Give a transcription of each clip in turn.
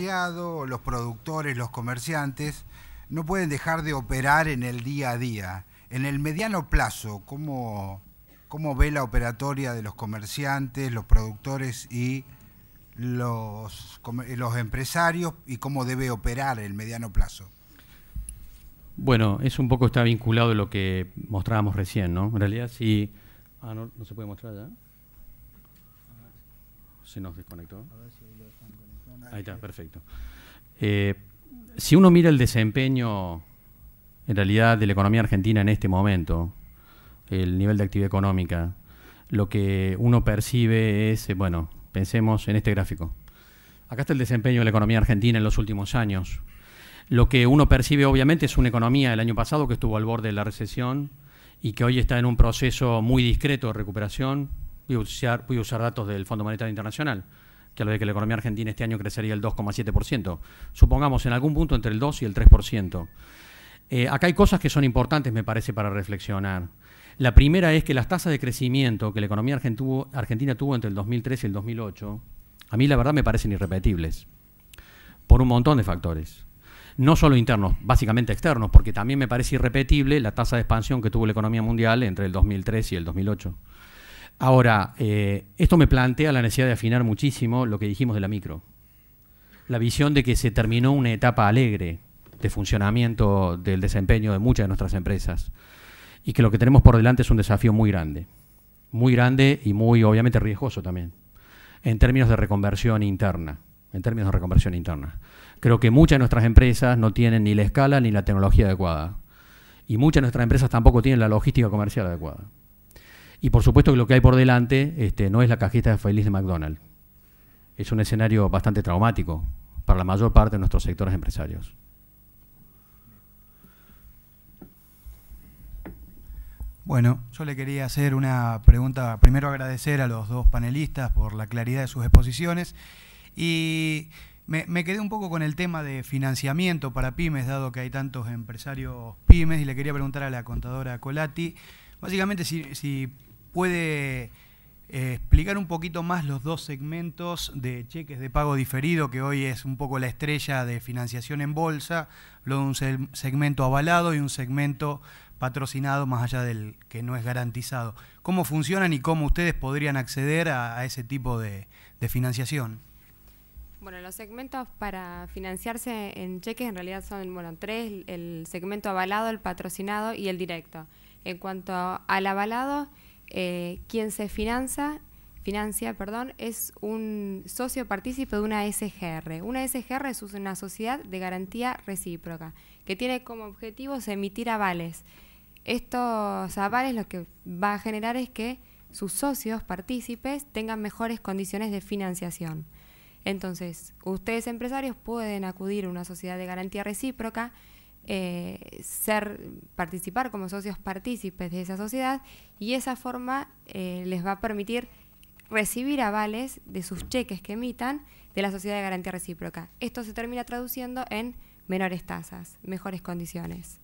Los productores, los comerciantes, no pueden dejar de operar en el día a día. En el mediano plazo, ¿cómo ve la operatoria de los comerciantes, los productores y los empresarios y cómo debe operar el mediano plazo? Bueno, eso un poco está vinculado a lo que mostrábamos recién, ¿no? En realidad sí... no se puede mostrar ya. Se nos desconectó. Ahí está, perfecto. Si uno mira el desempeño, en realidad, de la economía argentina en este momento, el nivel de actividad económica, lo que uno percibe es, bueno, pensemos en este gráfico. Acá está el desempeño de la economía argentina en los últimos años. Lo que uno percibe, obviamente, es una economía del año pasado que estuvo al borde de la recesión y que hoy está en un proceso muy discreto de recuperación. Voy a usar datos del Fondo Monetario Internacional, que habla de que la economía argentina este año crecería el 2,7%. Supongamos en algún punto entre el 2 y el 3%. Acá hay cosas que son importantes, me parece, para reflexionar. La primera es que las tasas de crecimiento que la economía argentina tuvo entre el 2003 y el 2008, a mí la verdad me parecen irrepetibles, por un montón de factores. No solo internos, básicamente externos, porque también me parece irrepetible la tasa de expansión que tuvo la economía mundial entre el 2003 y el 2008. Ahora, esto me plantea la necesidad de afinar muchísimo lo que dijimos de la micro. La visión de que se terminó una etapa alegre de funcionamiento del desempeño de muchas de nuestras empresas y que lo que tenemos por delante es un desafío muy grande y muy, obviamente, riesgoso también, en términos de reconversión interna. Creo que muchas de nuestras empresas no tienen ni la escala ni la tecnología adecuada. Y muchas de nuestras empresas tampoco tienen la logística comercial adecuada. Y por supuesto que lo que hay por delante no es la cajita feliz de McDonald's. Es un escenario bastante traumático para la mayor parte de nuestros sectores empresarios. Bueno, yo le quería hacer una pregunta. Primero agradecer a los dos panelistas por la claridad de sus exposiciones. Y me quedé un poco con el tema de financiamiento para pymes, dado que hay tantos empresarios pymes, y le quería preguntar a la contadora Colatti, básicamente si puede explicar un poquito más los dos segmentos de cheques de pago diferido, que hoy es un poco la estrella de financiación en bolsa, luego un segmento avalado y un segmento patrocinado más allá del que no es garantizado. ¿Cómo funcionan y cómo ustedes podrían acceder a ese tipo de financiación? Bueno, los segmentos para financiarse en cheques en realidad son, bueno, tres: el segmento avalado, el patrocinado y el directo. En cuanto al avalado, quien se financia, es un socio partícipe de una SGR. Una SGR es una sociedad de garantía recíproca que tiene como objetivo emitir avales. Estos avales lo que va a generar es que sus socios partícipes tengan mejores condiciones de financiación. Entonces, empresarios pueden acudir a una sociedad de garantía recíproca, participar como socios partícipes de esa sociedad, y esa forma les va a permitir recibir avales de sus cheques que emitan de la sociedad de garantía recíproca. Esto se termina traduciendo en menores tasas, mejores condiciones.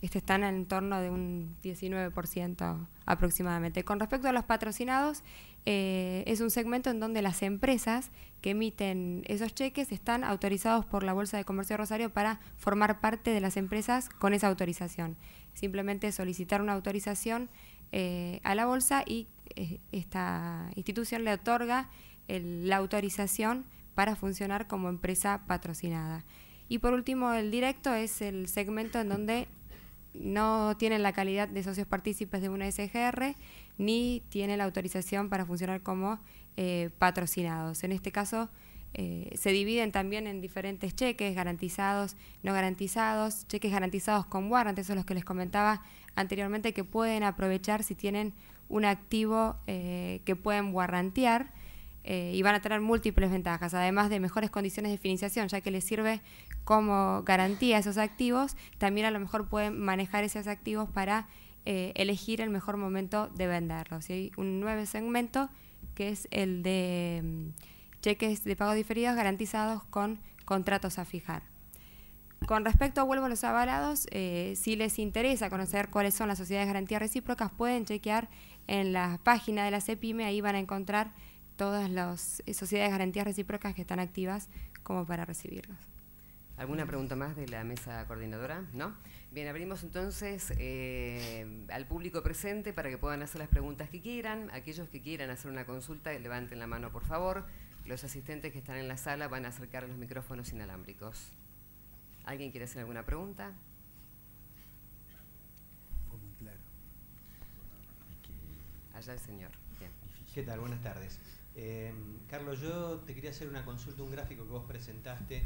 Están en torno de un 19% aproximadamente. Con respecto a los patrocinados, es un segmento en donde las empresas que emiten esos cheques están autorizados por la Bolsa de Comercio de Rosario para formar parte de las empresas con esa autorización. Simplemente solicitar una autorización a la Bolsa y esta institución le otorga la autorización para funcionar como empresa patrocinada. Y por último, el directo es el segmento en donde no tienen la calidad de socios partícipes de una SGR ni tienen la autorización para funcionar como patrocinados. En este caso se dividen también en diferentes cheques: garantizados, no garantizados, cheques garantizados con warrant, esos son los que les comentaba anteriormente, que pueden aprovechar si tienen un activo que pueden warrantear, y van a tener múltiples ventajas, además de mejores condiciones de financiación, ya que les sirve como garantía a esos activos. También a lo mejor pueden manejar esos activos para elegir el mejor momento de venderlos. Y hay un nuevo segmento que es el de cheques de pago diferidos garantizados con contratos a fijar. Con respecto, vuelvo a los avalados, si les interesa conocer cuáles son las sociedades de garantía recíprocas, pueden chequear en la página de la CEPYME, ahí van a encontrar todas las sociedades de garantías recíprocas que están activas como para recibirnos. ¿Alguna pregunta más de la mesa coordinadora? ¿No? Bien, abrimos entonces al público presente para que puedan hacer las preguntas que quieran. Aquellos que quieran hacer una consulta, levanten la mano, por favor. Los asistentes que están en la sala van a acercar los micrófonos inalámbricos. ¿Alguien quiere hacer alguna pregunta? Fue muy claro. Allá el señor. Bien. ¿Qué tal? Buenas tardes. Carlos, yo te quería hacer una consulta, un gráfico que vos presentaste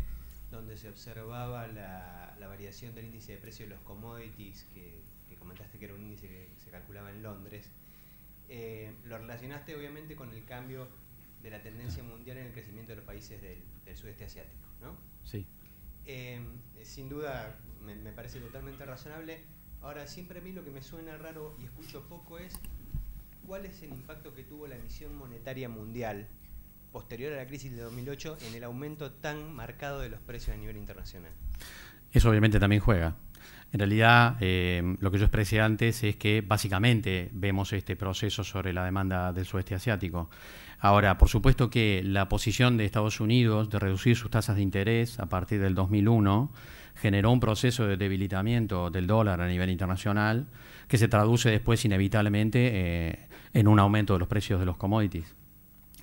donde se observaba la variación del índice de precio de los commodities, que comentaste que era un índice que se calculaba en Londres. Lo relacionaste obviamente con el cambio de la tendencia mundial en el crecimiento de los países del sudeste asiático, ¿no? Sí. Sin duda me parece totalmente razonable. Ahora, siempre a mí lo que me suena raro y escucho poco es ¿cuál es el impacto que tuvo la emisión monetaria mundial posterior a la crisis de 2008 en el aumento tan marcado de los precios a nivel internacional? Eso obviamente también juega. En realidad, lo que yo expresé antes es que básicamente vemos este proceso sobre la demanda del sudeste asiático. Ahora, por supuesto que la posición de Estados Unidos de reducir sus tasas de interés a partir del 2001 generó un proceso de debilitamiento del dólar a nivel internacional que se traduce después inevitablemente en un aumento de los precios de los commodities.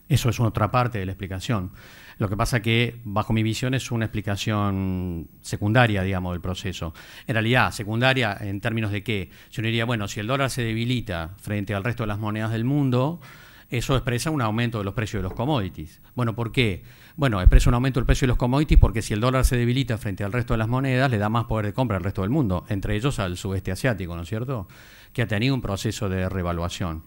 Eso es otra parte de la explicación. Lo que pasa que, bajo mi visión, es una explicación secundaria, digamos, del proceso. En realidad, secundaria en términos de que, si uno diría, bueno, si el dólar se debilita frente al resto de las monedas del mundo, eso expresa un aumento de los precios de los commodities. Bueno, ¿por qué? Bueno, expresa un aumento del precio de los commodities porque si el dólar se debilita frente al resto de las monedas, le da más poder de compra al resto del mundo, entre ellos al sudeste asiático, ¿no es cierto?, que ha tenido un proceso de revaluación.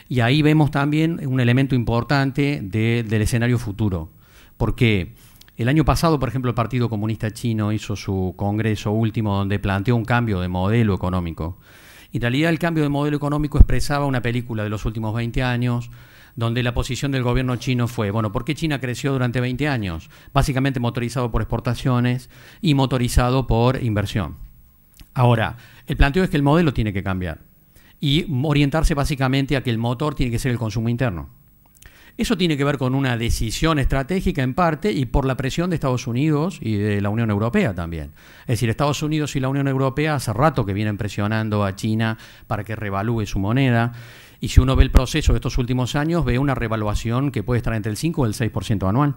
Y ahí vemos también un elemento importante del escenario futuro, porque el año pasado, por ejemplo, el Partido Comunista Chino hizo su congreso último donde planteó un cambio de modelo económico. Y en realidad el cambio de modelo económico expresaba una película de los últimos 20 años, donde la posición del gobierno chino fue, bueno, ¿por qué China creció durante 20 años? Básicamente motorizado por exportaciones y motorizado por inversión. Ahora, el planteo es que el modelo tiene que cambiar y orientarse básicamente a que el motor tiene que ser el consumo interno. Eso tiene que ver con una decisión estratégica en parte y por la presión de Estados Unidos y de la Unión Europea también. Es decir, Estados Unidos y la Unión Europea hace rato que vienen presionando a China para que revalúe su moneda. Y si uno ve el proceso de estos últimos años, ve una revaluación que puede estar entre el 5 y el 6% anual.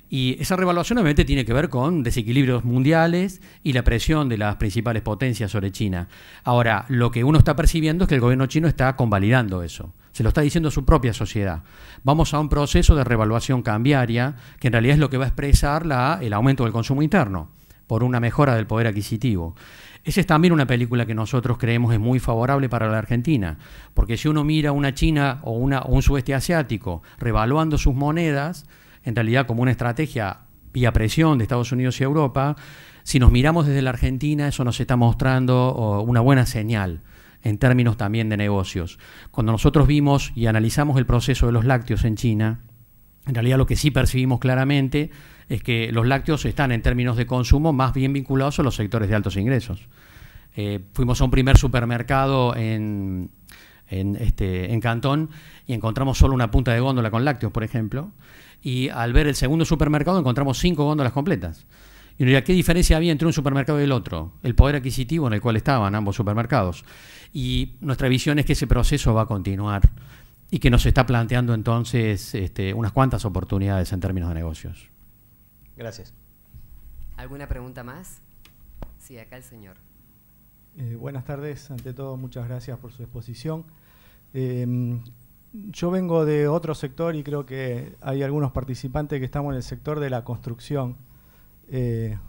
Y esa revaluación obviamente tiene que ver con desequilibrios mundiales y la presión de las principales potencias sobre China. Ahora, lo que uno está percibiendo es que el gobierno chino está convalidando eso. Se lo está diciendo a su propia sociedad. Vamos a un proceso de revaluación cambiaria que en realidad es lo que va a expresar el aumento del consumo interno por una mejora del poder adquisitivo. Esa es también una película que nosotros creemos es muy favorable para la Argentina, porque si uno mira una China o un sudeste asiático revaluando sus monedas, en realidad como una estrategia vía presión de Estados Unidos y Europa, si nos miramos desde la Argentina, eso nos está mostrando una buena señal en términos también de negocios. Cuando nosotros vimos y analizamos el proceso de los lácteos en China, en realidad lo que sí percibimos claramente es que los lácteos están en términos de consumo más bien vinculados a los sectores de altos ingresos. Fuimos a un primer supermercado en Cantón y encontramos solo una punta de góndola con lácteos, por ejemplo, y al ver el segundo supermercado encontramos 5 góndolas completas. Y uno diría, ¿qué diferencia había entre un supermercado y el otro? El poder adquisitivo en el cual estaban ambos supermercados. Y nuestra visión es que ese proceso va a continuar y que nos está planteando entonces unas cuantas oportunidades en términos de negocios. Gracias. ¿Alguna pregunta más? Sí, acá el señor. Buenas tardes. Ante todo, muchas gracias por su exposición. Yo vengo de otro sector y creo que hay algunos participantes que estamos en el sector de la construcción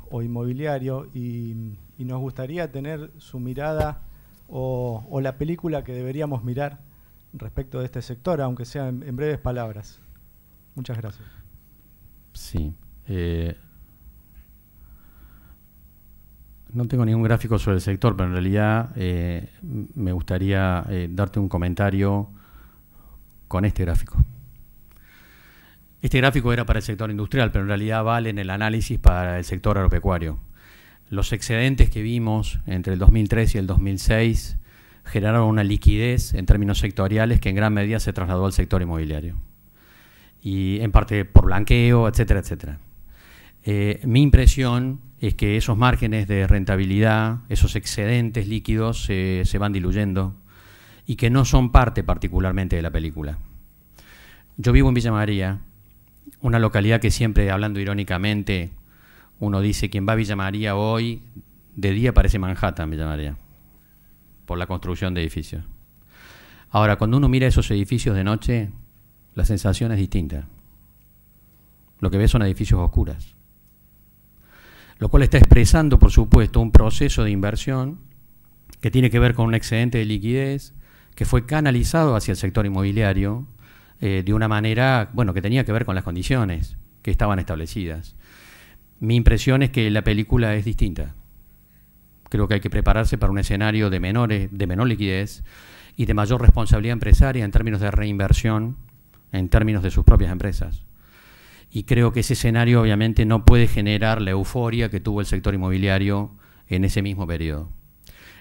o inmobiliario y nos gustaría tener su mirada o la película que deberíamos mirar respecto de este sector, aunque sea en breves palabras. Muchas gracias. Sí. No tengo ningún gráfico sobre el sector, pero en realidad me gustaría darte un comentario con este gráfico. Este gráfico era para el sector industrial, pero en realidad vale en el análisis para el sector agropecuario. Los excedentes que vimos entre el 2003 y el 2006 generaron una liquidez en términos sectoriales que en gran medida se trasladó al sector inmobiliario. Y en parte por blanqueo, etcétera, etcétera. Mi impresión es que esos márgenes de rentabilidad, esos excedentes líquidos se van diluyendo y que no son parte particularmente de la película. Yo vivo en Villa María, una localidad que siempre, hablando irónicamente, uno dice, quien va a Villa María hoy, de día parece Manhattan, Villa María, por la construcción de edificios. Ahora, cuando uno mira esos edificios de noche, la sensación es distinta. Lo que ve son edificios oscuros, lo cual está expresando, por supuesto, un proceso de inversión que tiene que ver con un excedente de liquidez que fue canalizado hacia el sector inmobiliario de una manera, bueno, que tenía que ver con las condiciones que estaban establecidas. Mi impresión es que la película es distinta. Creo que hay que prepararse para un escenario de menor liquidez y de mayor responsabilidad empresaria en términos de reinversión, en términos de sus propias empresas. Y creo que ese escenario obviamente no puede generar la euforia que tuvo el sector inmobiliario en ese mismo periodo.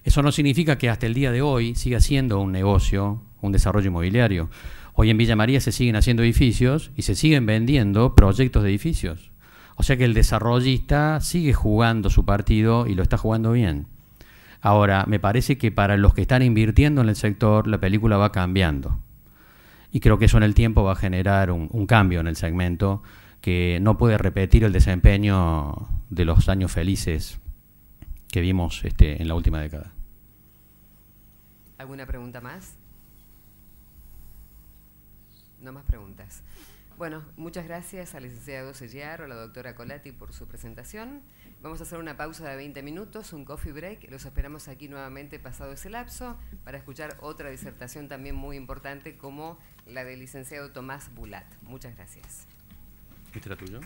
Eso no significa que hasta el día de hoy siga siendo un negocio, un desarrollo inmobiliario. Hoy en Villa María se siguen haciendo edificios y se siguen vendiendo proyectos de edificios. O sea que el desarrollista sigue jugando su partido y lo está jugando bien. Ahora, me parece que para los que están invirtiendo en el sector, la película va cambiando. Y creo que eso en el tiempo va a generar un cambio en el segmento que no puede repetir el desempeño de los años felices que vimos en la última década. ¿Alguna pregunta más? No más preguntas. Bueno, muchas gracias al licenciado Sellar o a la doctora Colatti por su presentación. Vamos a hacer una pausa de 20 minutos, un coffee break. Los esperamos aquí nuevamente pasado ese lapso para escuchar otra disertación también muy importante como la del licenciado Tomás Bulat. Muchas gracias. ¿Este era tuyo?